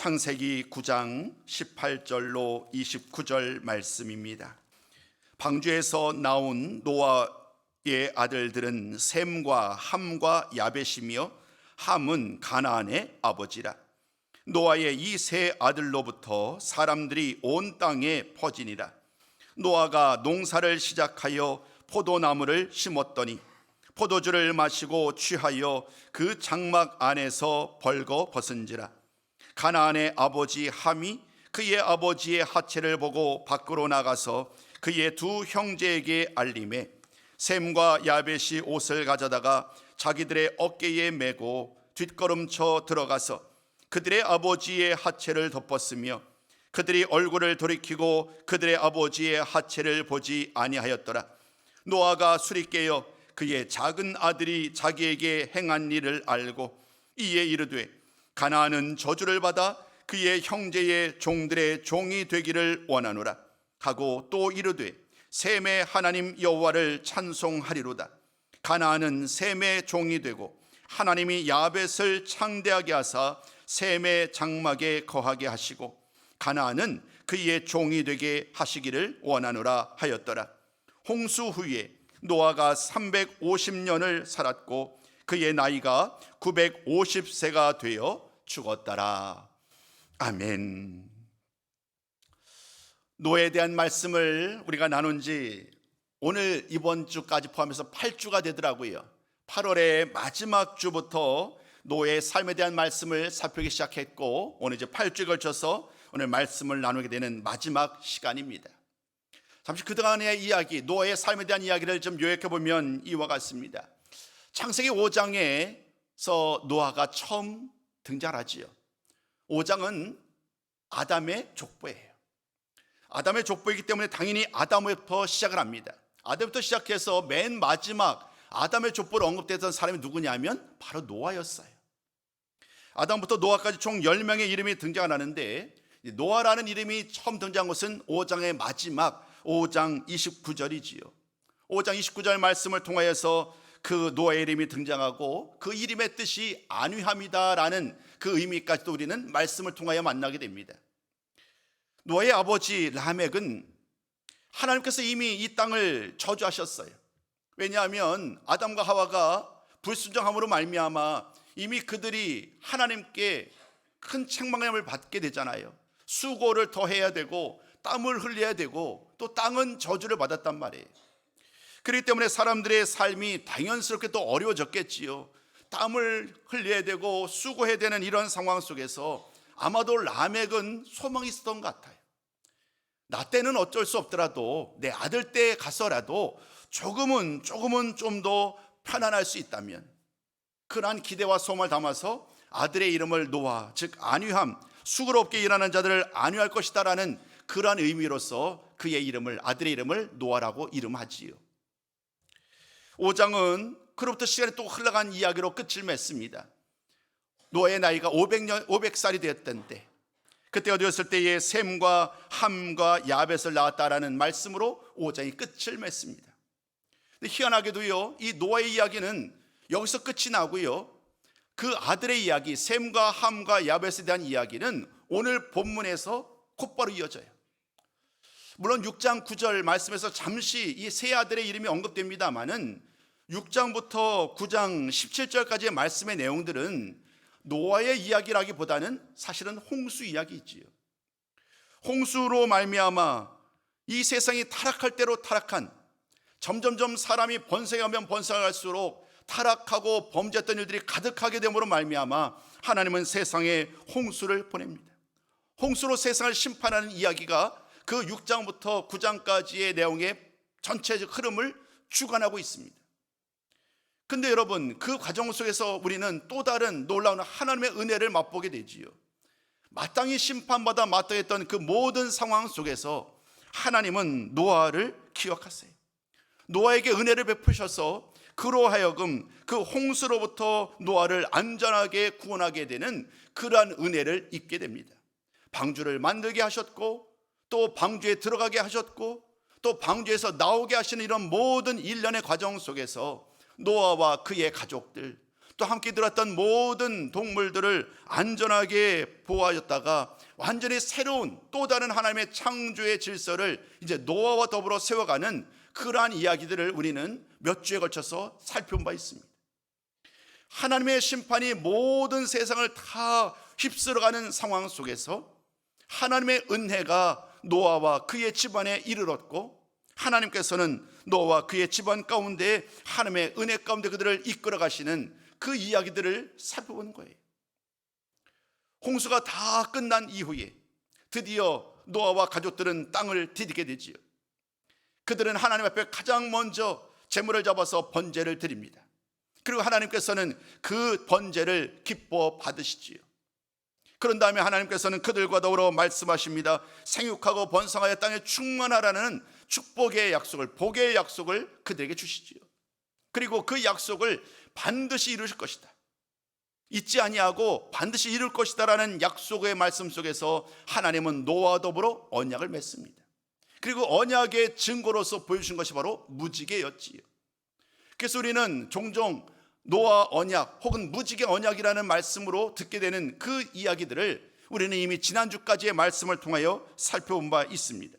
창세기 9장 18절로 29절 말씀입니다. 방주에서 나온 노아의 아들들은 셈과 함과 야벳이며 함은 가나안의 아버지라. 노아의 이 세 아들로부터 사람들이 온 땅에 퍼지니라. 노아가 농사를 시작하여 포도나무를 심었더니 포도주를 마시고 취하여 그 장막 안에서 벌거 벗은지라. 가나안의 아버지 함이 그의 아버지의 하체를 보고 밖으로 나가서 그의 두 형제에게 알림해 셈과 야벳이 옷을 가져다가 자기들의 어깨에 메고 뒷걸음쳐 들어가서 그들의 아버지의 하체를 덮었으며 그들이 얼굴을 돌이키고 그들의 아버지의 하체를 보지 아니하였더라. 노아가 술이 깨어 그의 작은 아들이 자기에게 행한 일을 알고 이에 이르되 가나안은 저주를 받아 그의 형제의 종들의 종이 되기를 원하노라 하고 또 이르되 셈의 하나님 여호와를 찬송하리로다. 가나안은 셈의 종이 되고 하나님이 야벳을 창대하게 하사 셈의 장막에 거하게 하시고 가나안은 그의 종이 되게 하시기를 원하노라 하였더라. 홍수 후에 노아가 350년을 살았고 그의 나이가 950세가 되어 죽었더라. 아멘. 노아에 대한 말씀을 우리가 나눈 지 오늘 이번 주까지 포함해서 8주가 되더라고요. 8월의 마지막 주부터 노아의 삶에 대한 말씀을 살피기 시작했고 오늘 이제 8주에 걸쳐서 오늘 말씀을 나누게 되는 마지막 시간입니다. 잠시 그동안의 이야기, 노아의 삶에 대한 이야기를 좀 요약해 보면 이와 같습니다. 창세기 5장에서 노아가 처음 등장하지요. 5장은 아담의 족보예요. 아담의 족보이기 때문에 당연히 아담부터 시작을 합니다. 아담부터 시작해서 맨 마지막 아담의 족보로 언급됐던 사람이 누구냐면 바로 노아였어요. 아담부터 노아까지 총 10명의 이름이 등장하는데 노아라는 이름이 처음 등장한 것은 5장의 마지막 5장 29절이지요. 5장 29절 말씀을 통하여서 그 노아의 이름이 등장하고 그 이름의 뜻이 안위함이다라는 그 의미까지도 우리는 말씀을 통하여 만나게 됩니다. 노아의 아버지 라멕은 하나님께서 이미 이 땅을 저주하셨어요. 왜냐하면 아담과 하와가 불순종함으로 말미암아 이미 그들이 하나님께 큰 책망을 받게 되잖아요. 수고를 더 해야 되고 땀을 흘려야 되고 또 땅은 저주를 받았단 말이에요. 그렇기 때문에 사람들의 삶이 당연스럽게 또 어려워졌겠지요. 땀을 흘려야 되고 수고해야 되는 이런 상황 속에서 아마도 라멕은 소망이 있었던 것 같아요. 나 때는 어쩔 수 없더라도 내 아들 때에 가서라도 조금은 좀 더 편안할 수 있다면 그러한 기대와 소망을 담아서 아들의 이름을 노아, 즉 안위함, 수고롭게 일하는 자들을 안위할 것이다라는 그러한 의미로서 그의 이름을, 아들의 이름을 노아라고 이름하지요. 5장은 그로부터 시간이 또 흘러간 이야기로 끝을 맺습니다. 노아의 나이가 500살이 되었던 때, 그때가 되었을 때에 셈과 함과 야벳을 낳았다라는 말씀으로 5장이 끝을 맺습니다. 근데 희한하게도요, 이 노아의 이야기는 여기서 끝이 나고요, 그 아들의 이야기, 셈과 함과 야벳에 대한 이야기는 오늘 본문에서 곧바로 이어져요. 물론 6장 9절 말씀에서 잠시 이 세 아들의 이름이 언급됩니다만은 6장부터 9장 17절까지의 말씀의 내용들은 노아의 이야기라기보다는 사실은 홍수 이야기이지요. 홍수로 말미암아 이 세상이 타락할 대로 타락한, 점점점 사람이 번성하면 번성할수록 타락하고 범죄했던 일들이 가득하게 됨으로 말미암아 하나님은 세상에 홍수를 보냅니다. 홍수로 세상을 심판하는 이야기가 그 6장부터 9장까지의 내용의 전체적 흐름을 주관하고 있습니다. 근데 여러분, 그 과정 속에서 우리는 또 다른 놀라운 하나님의 은혜를 맛보게 되지요. 마땅히 심판받아 마땅했던 그 모든 상황 속에서 하나님은 노아를 기억하세요. 노아에게 은혜를 베푸셔서 그로 하여금 그 홍수로부터 노아를 안전하게 구원하게 되는 그러한 은혜를 입게 됩니다. 방주를 만들게 하셨고 또 방주에 들어가게 하셨고 또 방주에서 나오게 하시는 이런 모든 일련의 과정 속에서 노아와 그의 가족들, 또 함께 들었던 모든 동물들을 안전하게 보호하였다가 완전히 새로운 또 다른 하나님의 창조의 질서를 이제 노아와 더불어 세워가는 그러한 이야기들을 우리는 몇 주에 걸쳐서 살펴본 바 있습니다. 하나님의 심판이 모든 세상을 다 휩쓸어가는 상황 속에서 하나님의 은혜가 노아와 그의 집안에 이르렀고, 하나님께서는 노아와 그의 집안 가운데 하나님의 은혜 가운데 그들을 이끌어 가시는 그 이야기들을 살펴보는 거예요. 홍수가 다 끝난 이후에 드디어 노아와 가족들은 땅을 디디게 되지요. 그들은 하나님 앞에 가장 먼저 제물을 잡아서 번제를 드립니다. 그리고 하나님께서는 그 번제를 기뻐 받으시지요. 그런 다음에 하나님께서는 그들과 더불어 말씀하십니다. 생육하고 번성하여 땅에 충만하라는 축복의 약속을, 복의 약속을 그들에게 주시지요. 그리고 그 약속을 반드시 이루실 것이다, 잊지 아니하고 반드시 이룰 것이다 라는 약속의 말씀 속에서 하나님은 노아와 더불어 언약을 맺습니다. 그리고 언약의 증거로서 보여주신 것이 바로 무지개였지요. 그래서 우리는 종종 노아 언약 혹은 무지개 언약이라는 말씀으로 듣게 되는 그 이야기들을 우리는 이미 지난주까지의 말씀을 통하여 살펴본 바 있습니다.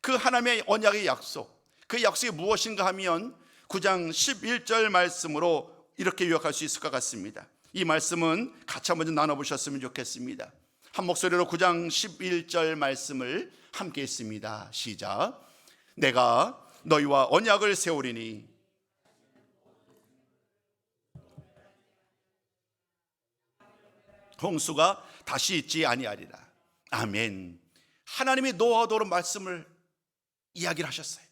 그 하나님의 언약의 약속, 그 약속이 무엇인가 하면 9장 11절 말씀으로 이렇게 요약할 수 있을 것 같습니다. 이 말씀은 같이 한번 나눠보셨으면 좋겠습니다. 한 목소리로 9장 11절 말씀을 함께 읽습니다. 시작. 내가 너희와 언약을 세우리니 홍수가 다시 있지 아니하리라. 아멘. 하나님이 노아와 더불어 말씀을 이야기를 하셨어요.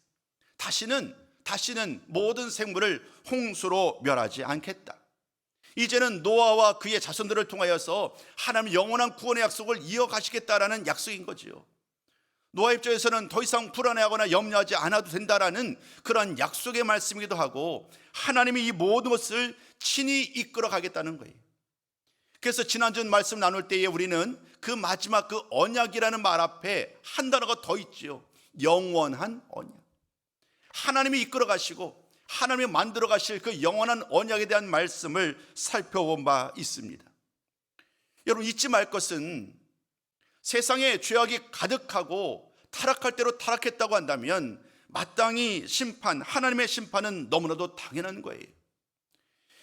다시는 모든 생물을 홍수로 멸하지 않겠다. 이제는 노아와 그의 자손들을 통하여서 하나님 영원한 구원의 약속을 이어가시겠다라는 약속인 거지요. 노아 입장에서는 더 이상 불안해하거나 염려하지 않아도 된다라는 그런 약속의 말씀이기도 하고, 하나님이 이 모든 것을 친히 이끌어 가겠다는 거예요. 그래서 지난주 말씀 나눌 때에 우리는 그 마지막 그 언약이라는 말 앞에 한 단어가 더 있지요. 영원한 언약. 하나님이 이끌어 가시고 하나님이 만들어 가실 그 영원한 언약에 대한 말씀을 살펴본 바 있습니다. 여러분, 잊지 말 것은 세상에 죄악이 가득하고 타락할 대로 타락했다고 한다면 마땅히 하나님의 심판은 너무나도 당연한 거예요.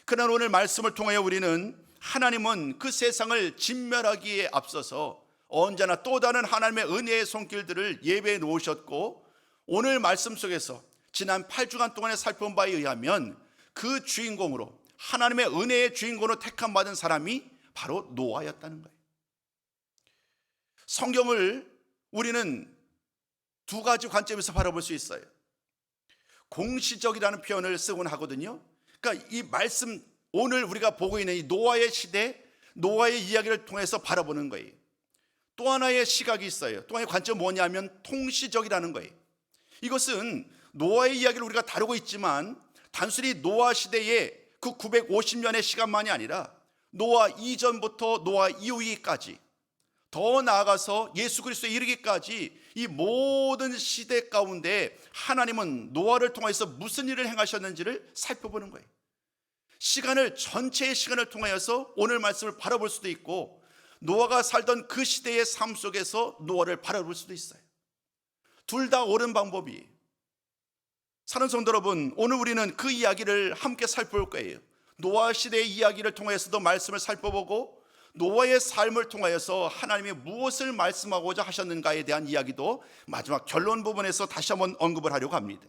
그러나 오늘 말씀을 통하여 우리는 하나님은 그 세상을 진멸하기에 앞서서 언제나 또 다른 하나님의 은혜의 손길들을 예배해 놓으셨고, 오늘 말씀 속에서 지난 8주간 동안에 살펴본 바에 의하면 그 주인공으로, 하나님의 은혜의 주인공으로 택함 받은 사람이 바로 노아였다는 거예요. 성경을 우리는 두 가지 관점에서 바라볼 수 있어요. 공시적이라는 표현을 쓰곤 하거든요. 그러니까 이 말씀, 오늘 우리가 보고 있는 이 노아의 시대, 노아의 이야기를 통해서 바라보는 거예요. 또 하나의 시각이 있어요. 또 하나의 관점은 뭐냐면 통시적이라는 거예요. 이것은 노아의 이야기를 우리가 다루고 있지만 단순히 노아 시대의 그 950년의 시간만이 아니라 노아 이전부터 노아 이후까지, 더 나아가서 예수 그리스도에 이르기까지 이 모든 시대 가운데 하나님은 노아를 통해서 무슨 일을 행하셨는지를 살펴보는 거예요. 전체의 시간을 통하여서 오늘 말씀을 바라볼 수도 있고, 노아가 살던 그 시대의 삶 속에서 노아를 바라볼 수도 있어요. 둘 다 옳은 방법이에요. 사랑하는 성도 여러분, 오늘 우리는 그 이야기를 함께 살펴볼 거예요. 노아 시대의 이야기를 통해서도 말씀을 살펴보고, 노아의 삶을 통하여서 하나님이 무엇을 말씀하고자 하셨는가에 대한 이야기도 마지막 결론 부분에서 다시 한번 언급을 하려고 합니다.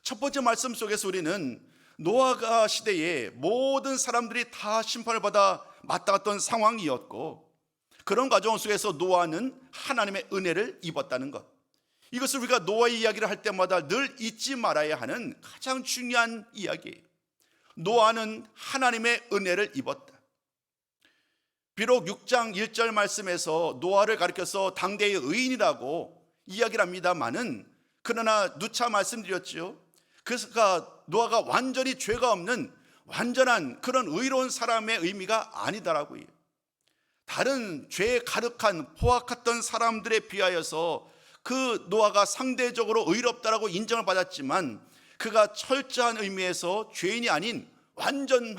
첫 번째 말씀 속에서 우리는 노아가 시대에 모든 사람들이 다 심판을 받아 마땅했던 상황이었고, 그런 과정 속에서 노아는 하나님의 은혜를 입었다는 것, 이것을 우리가 노아의 이야기를 할 때마다 늘 잊지 말아야 하는 가장 중요한 이야기예요. 노아는 하나님의 은혜를 입었다. 비록 6장 1절 말씀에서 노아를 가리켜서 당대의 의인이라고 이야기를 합니다만은, 그러나 누차 말씀드렸죠. 그래서 노아가 완전히 죄가 없는 완전한 그런 의로운 사람의 의미가 아니다라고요. 다른 죄에 가득한 포악했던 사람들에 비하여서 그 노아가 상대적으로 의롭다라고 인정을 받았지만, 그가 철저한 의미에서 죄인이 아닌 완전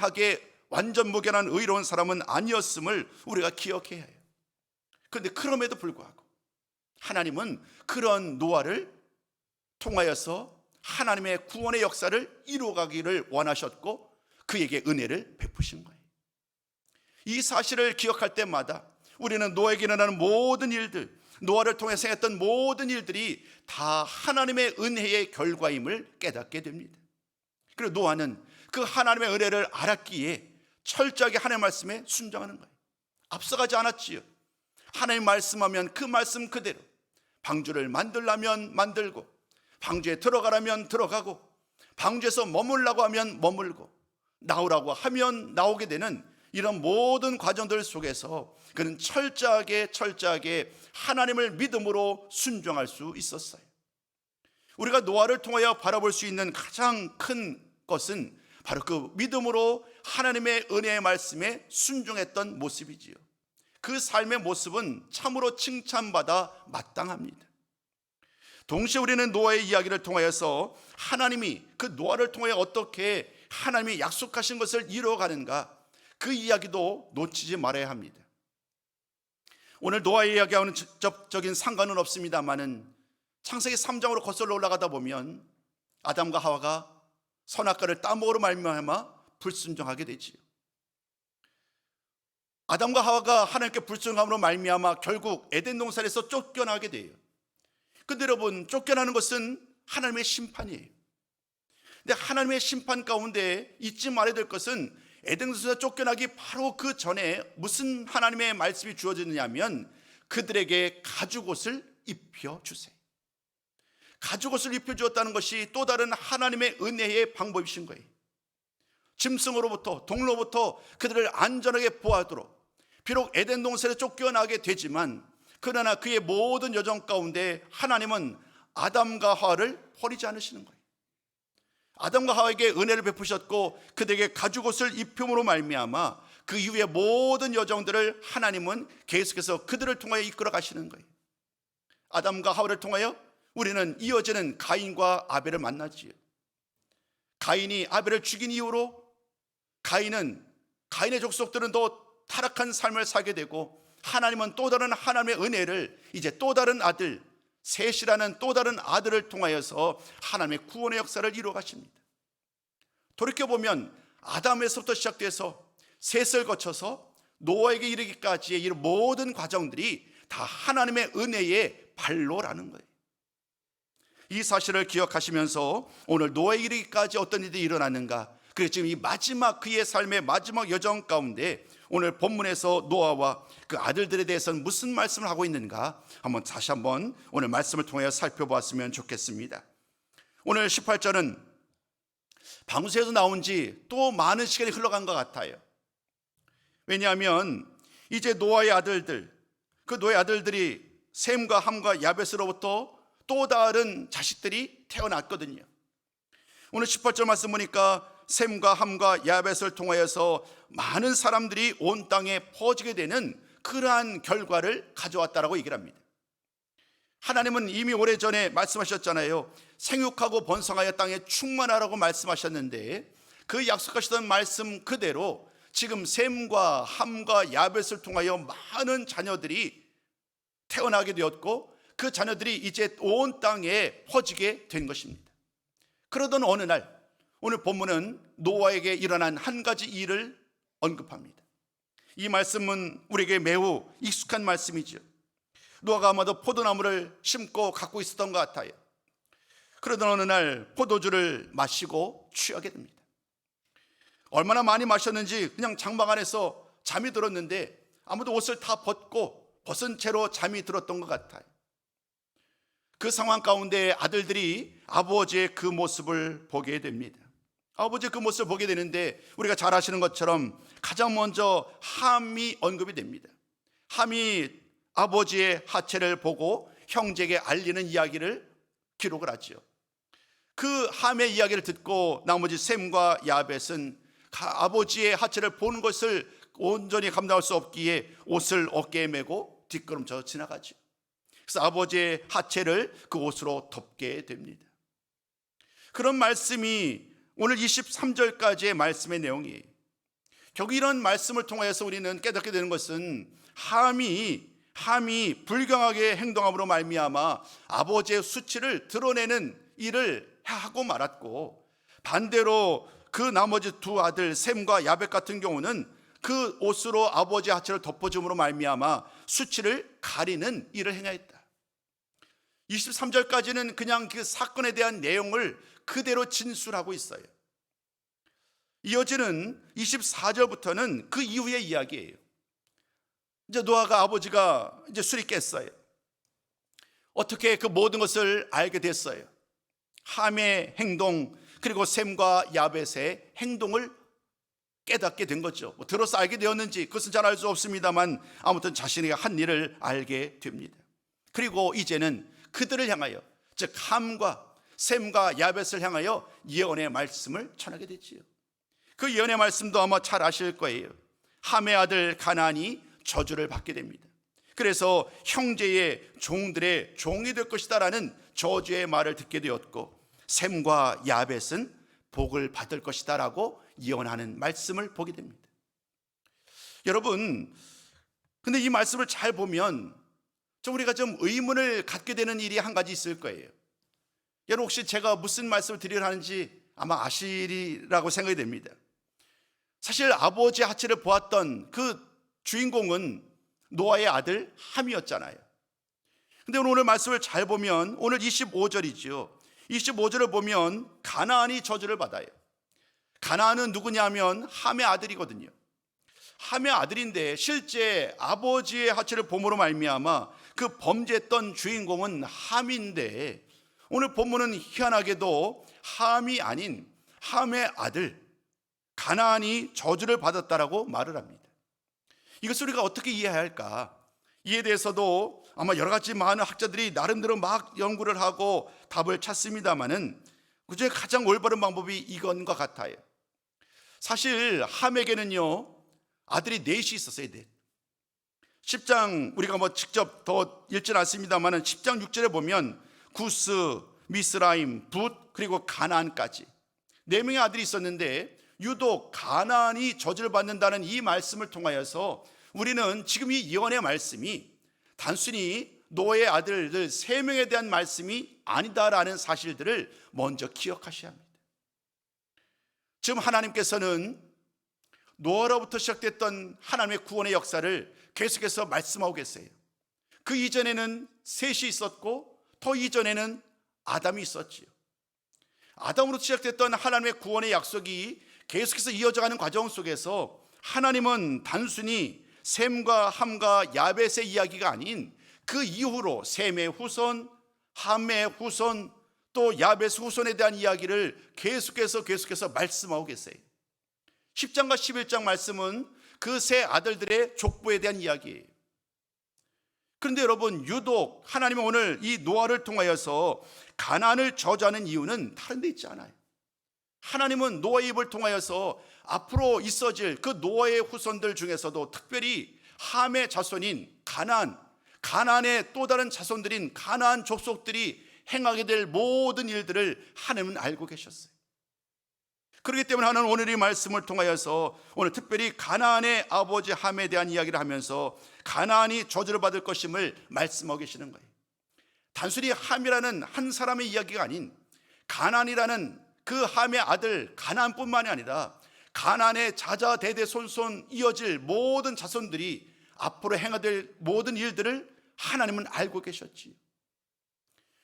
무견한 의로운 사람은 아니었음을 우리가 기억해야 해요. 그런데 그럼에도 불구하고 하나님은 그런 노아를 통하여서 하나님의 구원의 역사를 이루어가기를 원하셨고 그에게 은혜를 베푸신 거예요. 이 사실을 기억할 때마다 우리는 노아에게 일어나는 모든 일들, 노아를 통해서 했던 모든 일들이 다 하나님의 은혜의 결과임을 깨닫게 됩니다. 그리고 노아는 그 하나님의 은혜를 알았기에 철저하게 하나님의 말씀에 순종하는 거예요. 앞서가지 않았지요. 하나님 말씀하면 그 말씀 그대로, 방주를 만들라면 만들고, 방주에 들어가라면 들어가고, 방주에서 머물라고 하면 머물고, 나오라고 하면 나오게 되는 이런 모든 과정들 속에서 그는 철저하게 하나님을 믿음으로 순종할 수 있었어요. 우리가 노아를 통하여 바라볼 수 있는 가장 큰 것은 바로 그 믿음으로 하나님의 은혜의 말씀에 순종했던 모습이지요. 그 삶의 모습은 참으로 칭찬받아 마땅합니다. 동시에 우리는 노아의 이야기를 통하여서 하나님이 그 노아를 통해 어떻게 하나님이 약속하신 것을 이루어가는가, 그 이야기도 놓치지 말아야 합니다. 오늘 노아의 이야기하고는 직접적인 상관은 없습니다만은 창세기 3장으로 거슬러 올라가다 보면 아담과 하와가 선악과를 따먹으로 말미암아 불순종하게 되지요. 아담과 하와가 하나님께 불순종함으로 말미암아 결국 에덴 동산에서 쫓겨나게 돼요. 근데 여러분, 쫓겨나는 것은 하나님의 심판이에요. 근데 하나님의 심판 가운데 잊지 말아야 될 것은 에덴 동산에서 쫓겨나기 바로 그 전에 무슨 하나님의 말씀이 주어지느냐면 그들에게 가죽옷을 입혀주세요. 가죽옷을 입혀주었다는 것이 또 다른 하나님의 은혜의 방법이신 거예요. 짐승으로부터, 동로부터 그들을 안전하게 보호하도록, 비록 에덴 동산에 쫓겨나게 되지만 그러나 그의 모든 여정 가운데 하나님은 아담과 하와를 버리지 않으시는 거예요. 아담과 하와에게 은혜를 베푸셨고 그들에게 가죽옷을 입힘으로 말미암아 그 이후의 모든 여정들을 하나님은 계속해서 그들을 통하여 이끌어 가시는 거예요. 아담과 하와를 통하여 우리는 이어지는 가인과 아벨을 만나지요. 가인이 아벨을 죽인 이후로 가인의 족속들은 더 타락한 삶을 살게 되고, 하나님은 또 다른 하나님의 은혜를 이제 또 다른 아들, 셋이라는 또 다른 아들을 통하여서 하나님의 구원의 역사를 이루어 가십니다. 돌이켜보면 아담에서부터 시작돼서 셋을 거쳐서 노아에게 이르기까지의 이 모든 과정들이 다 하나님의 은혜의 발로라는 거예요. 이 사실을 기억하시면서 오늘 노아에게 이르기까지 어떤 일이 일어났는가, 그래서 지금 이 마지막 그의 삶의 마지막 여정 가운데 오늘 본문에서 노아와 그 아들들에 대해서는 무슨 말씀을 하고 있는가 다시 한번 오늘 말씀을 통해 살펴보았으면 좋겠습니다. 오늘 18절은 방주에서 나온 지 또 많은 시간이 흘러간 것 같아요. 왜냐하면 이제 노아의 아들들, 그 노아의 아들들이 셈과 함과 야벳으로부터 또 다른 자식들이 태어났거든요. 오늘 18절 말씀 보니까 셈과 함과 야벳을 통하여서 많은 사람들이 온 땅에 퍼지게 되는 그러한 결과를 가져왔다라고 얘기를 합니다. 하나님은 이미 오래전에 말씀하셨잖아요. 생육하고 번성하여 땅에 충만하라고 말씀하셨는데 그 약속하셨던 말씀 그대로 지금 셈과 함과 야벳을 통하여 많은 자녀들이 태어나게 되었고 그 자녀들이 이제 온 땅에 퍼지게 된 것입니다. 그러던 어느 날 오늘 본문은 노아에게 일어난 한 가지 일을 언급합니다. 이 말씀은 우리에게 매우 익숙한 말씀이죠. 노아가 아마도 포도나무를 심고 갖고 있었던 것 같아요. 그러던 어느 날 포도주를 마시고 취하게 됩니다. 얼마나 많이 마셨는지 그냥 장막 안에서 잠이 들었는데 아무도 옷을 다 벗은 채로 잠이 들었던 것 같아요. 그 상황 가운데 아들들이 아버지의 그 모습을 보게 됩니다. 아버지의 그 모습을 보게 되는데 우리가 잘 아시는 것처럼 가장 먼저 함이 언급이 됩니다. 함이 아버지의 하체를 보고 형제에게 알리는 이야기를 기록을 하죠. 그 함의 이야기를 듣고 나머지 셈과 야벳은 아버지의 하체를 보는 것을 온전히 감당할 수 없기에 옷을 어깨에 메고 뒷걸음쳐 지나가죠. 그래서 아버지의 하체를 그 옷으로 덮게 됩니다. 그런 말씀이 오늘 23절까지의 말씀의 내용이 결국 이런 말씀을 통해서 우리는 깨닫게 되는 것은 함이 불경하게 행동함으로 말미암아 아버지의 수치를 드러내는 일을 하고 말았고, 반대로 그 나머지 두 아들 셈과 야벳 같은 경우는 그 옷으로 아버지의 하체를 덮어줌으로 말미암아 수치를 가리는 일을 행하였다. 23절까지는 그냥 그 사건에 대한 내용을 그대로 진술하고 있어요. 이어지는 24절부터는 그 이후의 이야기예요. 이제 노아가 아버지가 이제 술이 깼어요. 어떻게 그 모든 것을 알게 됐어요. 함의 행동, 그리고 셈과 야벳의 행동을 깨닫게 된 거죠. 들어서 알게 되었는지 그것은 잘 알 수 없습니다만 아무튼 자신에게 한 일을 알게 됩니다. 그리고 이제는 그들을 향하여, 즉 함과 셈과 야벳을 향하여 예언의 말씀을 전하게 됐지요. 그 예언의 말씀도 아마 잘 아실 거예요. 함의 아들 가나안이 저주를 받게 됩니다. 그래서 형제의 종들의 종이 될 것이다 라는 저주의 말을 듣게 되었고, 셈과 야벳은 복을 받을 것이다 라고 예언하는 말씀을 보게 됩니다. 여러분, 근데 이 말씀을 잘 보면 우리가 좀 의문을 갖게 되는 일이 한 가지 있을 거예요. 여러분, 혹시 제가 무슨 말씀을 드리려 하는지 아마 아시리라고 생각이 됩니다. 사실 아버지의 하체를 보았던 그 주인공은 노아의 아들 함이었잖아요. 근데 오늘 말씀을 잘 보면 오늘 25절이죠. 25절을 보면 가나안이 저주를 받아요. 가나안은 누구냐면 함의 아들이거든요. 함의 아들인데 실제 아버지의 하체를 봄으로 말미암아 그 범죄했던 주인공은 함인데, 오늘 본문은 희한하게도 함이 아닌 함의 아들 가나안이 저주를 받았다라고 말을 합니다. 이것을 우리가 어떻게 이해해야 할까? 이에 대해서도 아마 여러 가지 많은 학자들이 나름대로 막 연구를 하고 답을 찾습니다만은 그중에 가장 올바른 방법이 이건과 같아요. 사실 함에게는요 아들이 넷이 있었어야 돼. 10장 우리가 직접 더 읽지는 않습니다만은 10장 6절에 보면 구스, 미스라임, 붓, 그리고 가나안까지 4명의 아들이 있었는데, 유독 가나안이 저주를 받는다는 이 말씀을 통하여서 우리는 지금 이 예언의 말씀이 단순히 노아의 아들들 3명에 대한 말씀이 아니다라는 사실들을 먼저 기억하셔야 합니다. 지금 하나님께서는 노아로부터 시작됐던 하나님의 구원의 역사를 계속해서 말씀하고 계세요. 그 이전에는 셋이 있었고 더 이전에는 아담이 있었지요. 아담으로 시작됐던 하나님의 구원의 약속이 계속해서 이어져가는 과정 속에서 하나님은 단순히 셈과 함과 야벳의 이야기가 아닌 그 이후로 셈의 후손, 함의 후손, 또 야벳 후손에 대한 이야기를 계속해서 말씀하고 계세요. 10장과 11장 말씀은 그 세 아들들의 족보에 대한 이야기예요. 그런데 여러분, 유독 하나님은 오늘 이 노아를 통하여서 가나안을 저주하는 이유는 다른 데 있지 않아요. 하나님은 노아의 입을 통하여서 앞으로 있어질 그 노아의 후손들 중에서도 특별히 함의 자손인 가나안의 또 다른 자손들인 가나안 족속들이 행하게 될 모든 일들을 하나님은 알고 계셨어요. 그렇기 때문에 하나님은 오늘 이 말씀을 통하여서 오늘 특별히 가나안의 아버지 함에 대한 이야기를 하면서 가나안이 저주를 받을 것임을 말씀하고 계시는 거예요. 단순히 함이라는 한 사람의 이야기가 아닌 가나안이라는 그 함의 아들 가나안뿐만이 아니라 가나안의 자자대대 손손 이어질 모든 자손들이 앞으로 행하될 모든 일들을 하나님은 알고 계셨지요.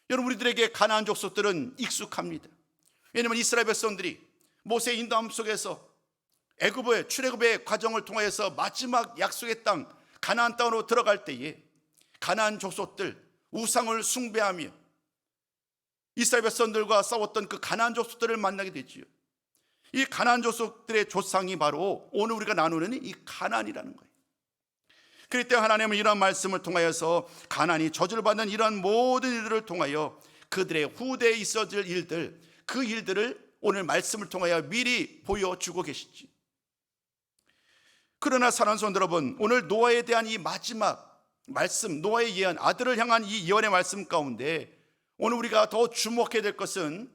여러분, 우리들에게 가나안 족속들은 익숙합니다. 왜냐하면 이스라엘 백성들이 모세의 인도함 속에서 애굽의 출애굽의 과정을 통해서 마지막 약속의 땅 가나안 땅으로 들어갈 때에 가나안 족속들 우상을 숭배하며 이스라엘 백성들과 싸웠던 그 가나안 족속들을 만나게 되지요. 이 가나안 족속들의 조상이 바로 오늘 우리가 나누는 이 가나안이라는 거예요. 그럴 때 하나님은 이런 말씀을 통하여서 가나안이 저주를 받는 이런 모든 일들을 통하여 그들의 후대에 있어질 일들, 그 일들을 오늘 말씀을 통하여 미리 보여주고 계시지. 그러나 사랑하는 성도 여러분, 오늘 노아에 대한 이 마지막 말씀, 노아의 예언, 아들을 향한 이 예언의 말씀 가운데 오늘 우리가 더 주목해야 될 것은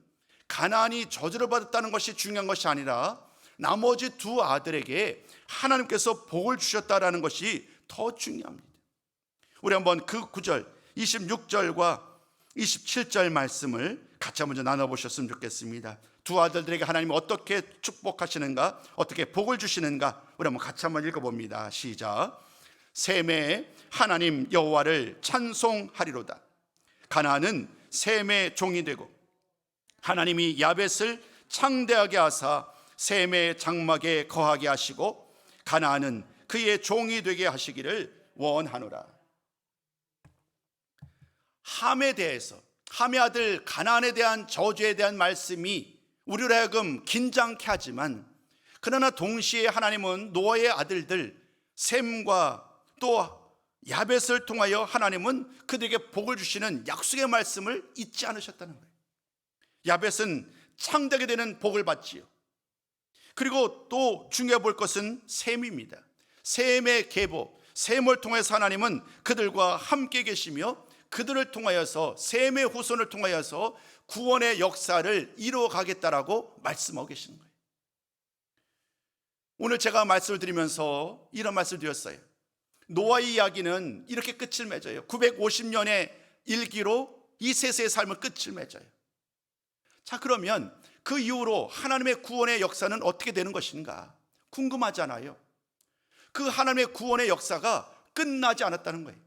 가나안이 저주를 받았다는 것이 중요한 것이 아니라 나머지 두 아들에게 하나님께서 복을 주셨다라는 것이 더 중요합니다. 우리 한번 그 9절 26절과 27절 말씀을 같이 한번 나눠보셨으면 좋겠습니다. 두 아들들에게 하나님이 어떻게 축복하시는가, 어떻게 복을 주시는가, 우리 한번 같이 한번 읽어봅니다. 시작. 셈의 하나님 여호와를 찬송하리로다. 가나안은 셈의 종이 되고 하나님이 야벳을 창대하게 하사 셈의 장막에 거하게 하시고 가나안은 그의 종이 되게 하시기를 원하노라. 함에 대해서, 함의 아들 가나안에 대한 저주에 대한 말씀이 우리로 하여금 긴장케 하지만, 그러나 동시에 하나님은 노아의 아들들 셈과 또 야벳을 통하여 하나님은 그들에게 복을 주시는 약속의 말씀을 잊지 않으셨다는 거예요. 야벳은 창대하게 되는 복을 받지요. 그리고 또 중요해 볼 것은 셈입니다. 셈의 계보, 셈을 통해서 하나님은 그들과 함께 계시며 그들을 통하여서, 셈의 후손을 통하여서 구원의 역사를 이루어 가겠다라고 말씀하고 계시는 거예요. 오늘 제가 말씀을 드리면서 이런 말씀을 드렸어요. 노아의 이야기는 이렇게 끝을 맺어요. 950년의 일기로 이 세세의 삶을 끝을 맺어요. 자, 그러면 그 이후로 하나님의 구원의 역사는 어떻게 되는 것인가 궁금하잖아요. 그 하나님의 구원의 역사가 끝나지 않았다는 거예요.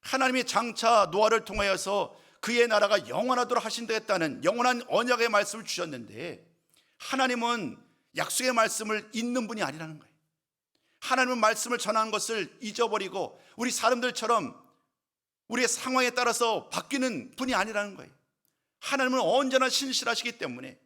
하나님이 장차 노아를 통하여서 그의 나라가 영원하도록 하신다 했다는 영원한 언약의 말씀을 주셨는데, 하나님은 약속의 말씀을 잊는 분이 아니라는 거예요. 하나님은 말씀을 전하는 것을 잊어버리고 우리 사람들처럼 우리의 상황에 따라서 바뀌는 분이 아니라는 거예요. 하나님은 언제나 신실하시기 때문에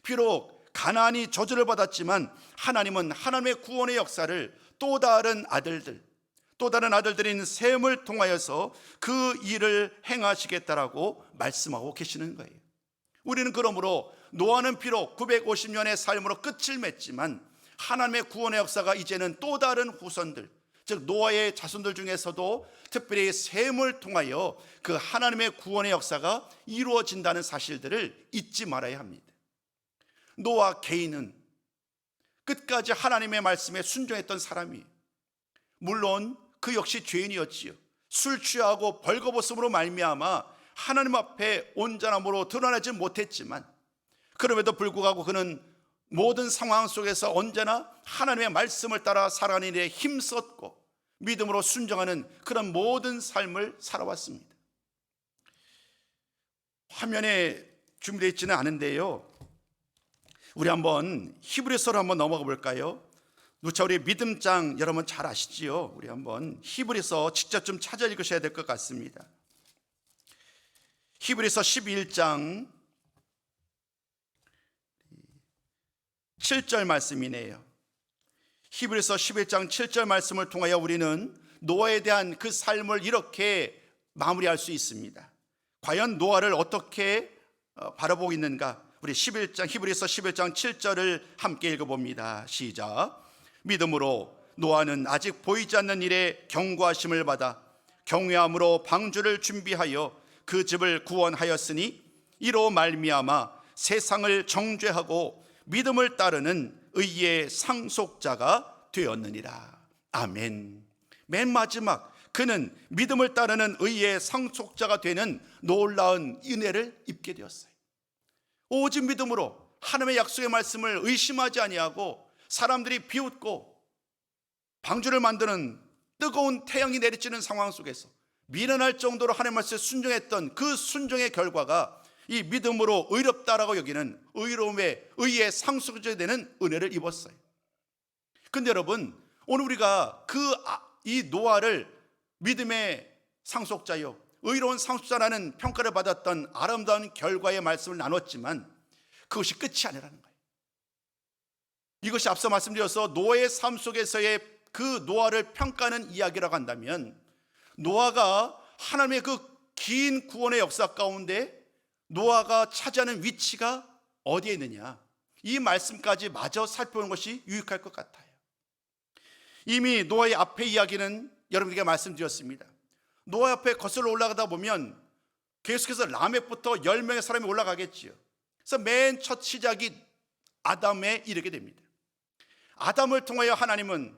비록 가나안이 저주를 받았지만 하나님은 하나님의 구원의 역사를 또 다른 아들들인 셈을 통하여서 그 일을 행하시겠다라고 말씀하고 계시는 거예요. 우리는 그러므로 노아는 비록 950년의 삶으로 끝을 맺지만 하나님의 구원의 역사가 이제는 또 다른 후손들, 즉 노아의 자손들 중에서도 특별히 셈을 통하여 그 하나님의 구원의 역사가 이루어진다는 사실들을 잊지 말아야 합니다. 노아 개인은 끝까지 하나님의 말씀에 순종했던 사람이에요. 물론 그 역시 죄인이었지요. 술 취하고 벌거벗음으로 말미암아 하나님 앞에 온전함으로 드러나지 못했지만, 그럼에도 불구하고 그는 모든 상황 속에서 언제나 하나님의 말씀을 따라 살아가는 일에 힘썼고 믿음으로 순종하는 그런 모든 삶을 살아왔습니다. 화면에 준비되어 있지는 않은데요, 우리 한번 히브리서로 한번 넘어가 볼까요? 누차 우리 믿음장 여러분 잘 아시지요? 우리 한번 히브리서 직접 좀 찾아 읽으셔야 될 것 같습니다. 히브리서 11장 7절 말씀이네요. 히브리서 11장 7절 말씀을 통하여 우리는 노아에 대한 그 삶을 이렇게 마무리할 수 있습니다. 과연 노아를 어떻게 바라보고 있는가? 우리 히브리서 11장 7절을 함께 읽어봅니다. 시작. 믿음으로 노아는 아직 보이지 않는 일에 경고하심을 받아 경외함으로 방주를 준비하여 그 집을 구원하였으니 이로 말미암아 세상을 정죄하고 믿음을 따르는 의의 상속자가 되었느니라. 아멘. 맨 마지막 그는 믿음을 따르는 의의 상속자가 되는 놀라운 은혜를 입게 되었어요. 오직 믿음으로 하나님의 약속의 말씀을 의심하지 아니하고 사람들이 비웃고 방주를 만드는 뜨거운 태양이 내리쬐는 상황 속에서 미련할 정도로 하나님의 말씀에 순종했던 그 순종의 결과가 이 믿음으로 의롭다라고 여기는 의로움의 의의 상속자가 되는 은혜를 입었어요. 근데 여러분, 오늘 우리가 이 노아를 믿음의 상속자요, 의로운 상속자라는 평가를 받았던 아름다운 결과의 말씀을 나눴지만 그것이 끝이 아니라는 거예요. 이것이 앞서 말씀드려서 노아의 삶 속에서의 그 노아를 평가하는 이야기라고 한다면, 노아가 하나님의 그 긴 구원의 역사 가운데 노아가 차지하는 위치가 어디에 있느냐, 이 말씀까지 마저 살펴보는 것이 유익할 것 같아요. 이미 노아의 앞의 이야기는 여러분에게 말씀드렸습니다. 노아 앞에 거슬러 올라가다 보면 계속해서 라멕부터 10명의 사람이 올라가겠지요. 그래서 맨 첫 시작이 아담에 이르게 됩니다. 아담을 통하여 하나님은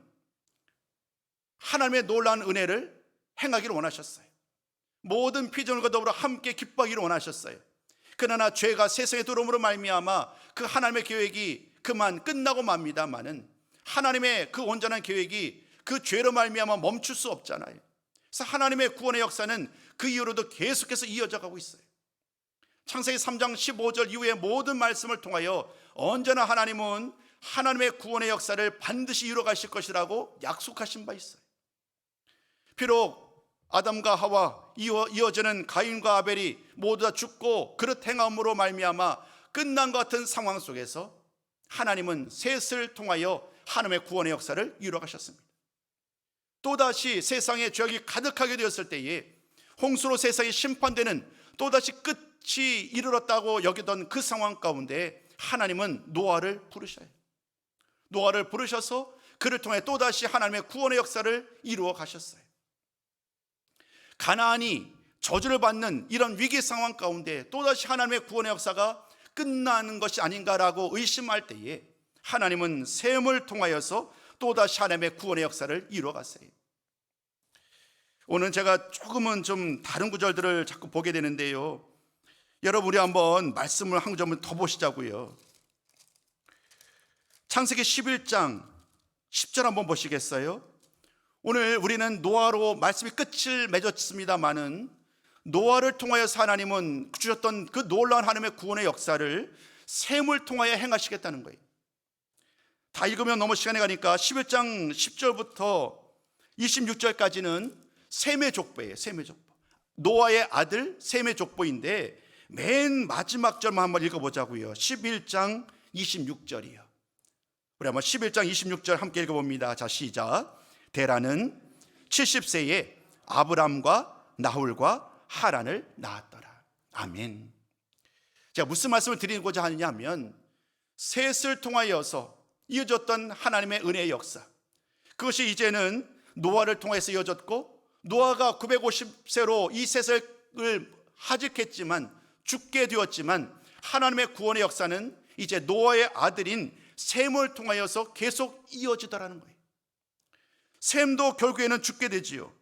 하나님의 놀라운 은혜를 행하기를 원하셨어요. 모든 피조물과 더불어 함께 기뻐하기를 원하셨어요. 그러나 죄가 세상에 들어옴으로 말미암아 그 하나님의 계획이 그만 끝나고 맙니다마는 하나님의 그 온전한 계획이 그 죄로 말미암아 멈출 수 없잖아요. 그래서 하나님의 구원의 역사는 그 이후로도 계속해서 이어져 가고 있어요. 창세기 3장 15절 이후의 모든 말씀을 통하여 언제나 하나님은 하나님의 구원의 역사를 반드시 이루어 가실 것이라고 약속하신 바 있어요. 비록 아담과 하와 이어지는 가인과 아벨이 모두 다 죽고 그릇 행함으로 말미암아 끝난 것 같은 상황 속에서 하나님은 셋을 통하여 하나님의 구원의 역사를 이루어 가셨습니다. 또다시 세상에 죄악이 가득하게 되었을 때에 홍수로 세상이 심판되는 또다시 끝이 이르렀다고 여기던 그 상황 가운데 하나님은 노아를 부르셔요. 노아를 부르셔서 그를 통해 또다시 하나님의 구원의 역사를 이루어 가셨어요. 가나안이 저주를 받는 이런 위기 상황 가운데 또다시 하나님의 구원의 역사가 끝나는 것이 아닌가라고 의심할 때에 하나님은 셈을 통하여서 또다시 하나님의 구원의 역사를 이루어 갔어요. 오늘 제가 조금은 좀 다른 구절들을 자꾸 보게 되는데요, 여러분 우리 한번 말씀을 한 점을 더 보시자고요. 창세기 11장 10절 한번 보시겠어요? 오늘 우리는 노아로 말씀이 끝을 맺었습니다마는 노아를 통하여서 하나님은 주셨던 그 놀라운 하나님의 구원의 역사를 셈을 통하여 행하시겠다는 거예요. 다 읽으면 너무 시간이 가니까 11장 10절부터 26절까지는 셈의 족보예요. 셈의 족보. 노아의 아들 셈의 족보인데 맨 마지막 절만 한번 읽어보자고요. 11장 26절이요. 우리 한번 11장 26절 함께 읽어봅니다. 자, 시작. 데라는 70세에 아브람과 나홀과 하란을 낳았더라. 아멘. 제가 무슨 말씀을 드리고자 하느냐면 셋을 통하여서 이어졌던 하나님의 은혜의 역사, 그것이 이제는 노아를 통해서 이어졌고, 노아가 950세로 이 셋을 하직했지만 죽게 되었지만 하나님의 구원의 역사는 이제 노아의 아들인 셈을 통하여서 계속 이어지더라는 거예요. 셈도 결국에는 죽게 되지요.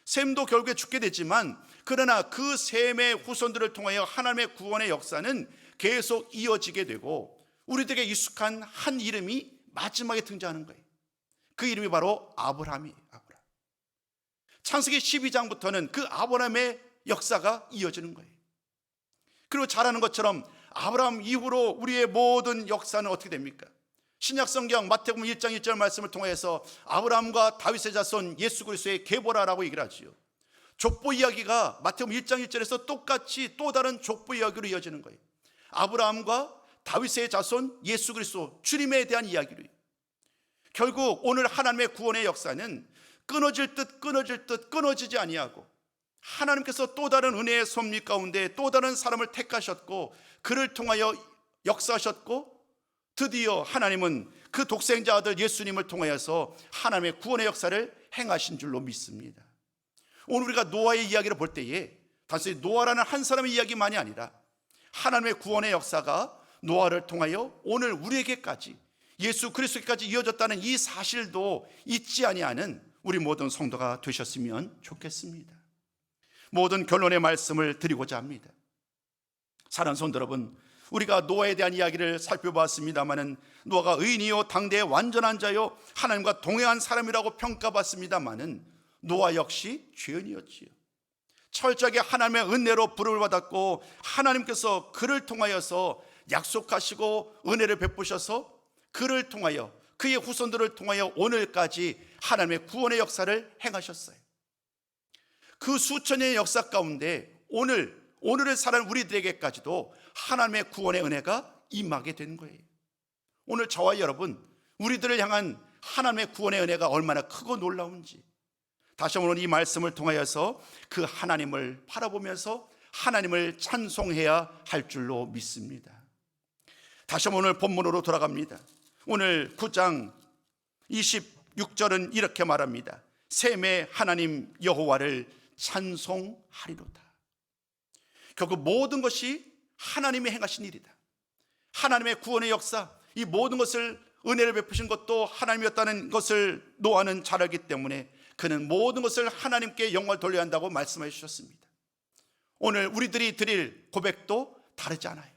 셈도 결국에 죽게 되지만 그러나 그 셈의 후손들을 통하여 하나님의 구원의 역사는 계속 이어지게 되고 우리들에게 익숙한 한 이름이 마지막에 등장하는 거예요. 그 이름이 바로 아브라함이에요. 아브라함. 창세기 12장부터는 그 아브라함의 역사가 이어지는 거예요. 그리고 잘 아는 것처럼 아브라함 이후로 우리의 모든 역사는 어떻게 됩니까? 신약성경 마태복음 1장 1절 말씀을 통해서 아브라함과 다윗의 자손 예수 그리스도의 계보라라고 얘기를 하지요. 족보 이야기가 마태복음 1장 1절에서 똑같이 또 다른 족보 이야기로 이어지는 거예요. 아브라함과 다윗의 자손 예수 그리스도 주님에 대한 이야기로. 결국 오늘 하나님의 구원의 역사는 끊어질 듯 끊어지지 아니하고 하나님께서 또 다른 은혜의 섭리 가운데 또 다른 사람을 택하셨고 그를 통하여 역사하셨고 드디어 하나님은 그 독생자 아들 예수님을 통하여서 하나님의 구원의 역사를 행하신 줄로 믿습니다. 오늘 우리가 노아의 이야기를 볼 때에 단순히 노아라는 한 사람의 이야기만이 아니라 하나님의 구원의 역사가 노아를 통하여 오늘 우리에게까지 예수 그리스도까지 이어졌다는 이 사실도 잊지 아니하는 우리 모든 성도가 되셨으면 좋겠습니다. 모든 결론의 말씀을 드리고자 합니다. 사랑하는 성도 여러분, 우리가 노아에 대한 이야기를 살펴봤습니다마는 노아가 의인이요 당대의 완전한 자요 하나님과 동행한 사람이라고 평가받습니다마는 노아 역시 죄인이었지요. 철저하게 하나님의 은혜로 부름을 받았고 하나님께서 그를 통하여서 약속하시고 은혜를 베푸셔서 그를 통하여 그의 후손들을 통하여 오늘까지 하나님의 구원의 역사를 행하셨어요. 그 수천 년의 역사 가운데 오늘을 사는 우리들에게까지도 하나님의 구원의 은혜가 임하게 된 거예요. 오늘 저와 여러분, 우리들을 향한 하나님의 구원의 은혜가 얼마나 크고 놀라운지 다시 한번 이 말씀을 통하여서 그 하나님을 바라보면서 하나님을 찬송해야 할 줄로 믿습니다. 다시 한번 오늘 본문으로 돌아갑니다. 오늘 9장 26절은 이렇게 말합니다. 셈의 하나님 여호와를 찬송하리로다. 결국 모든 것이 하나님이 행하신 일이다. 하나님의 구원의 역사, 이 모든 것을 은혜를 베푸신 것도 하나님이었다는 것을 노아는 잘 알기 때문에 그는 모든 것을 하나님께 영광을 돌려야 한다고 말씀해 주셨습니다. 오늘 우리들이 드릴 고백도 다르지 않아요.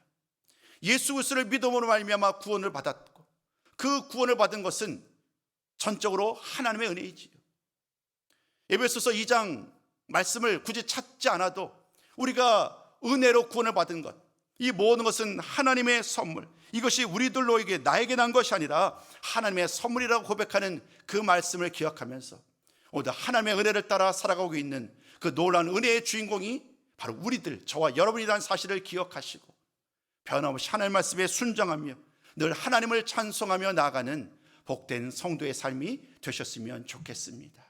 예수 그리스도를 믿음으로 말미암아 구원을 받았고, 그 구원을 받은 것은 전적으로 하나님의 은혜이지요. 에베소서 2장 말씀을 굳이 찾지 않아도 우리가 은혜로 구원을 받은 것, 이 모든 것은 하나님의 선물, 이것이 우리들로에게 나에게 난 것이 아니라 하나님의 선물이라고 고백하는 그 말씀을 기억하면서 오늘 하나님의 은혜를 따라 살아가고 있는 그 놀라운 은혜의 주인공이 바로 우리들, 저와 여러분이라는 사실을 기억하시고 변함없이 하나님의 말씀에 순종하며 늘 하나님을 찬송하며 나아가는 복된 성도의 삶이 되셨으면 좋겠습니다.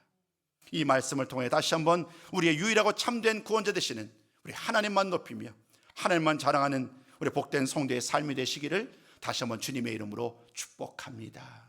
이 말씀을 통해 다시 한번 우리의 유일하고 참된 구원자 되시는 우리 하나님만 높이며 하나님만 자랑하는 우리 복된 성도의 삶이 되시기를 다시 한번 주님의 이름으로 축복합니다.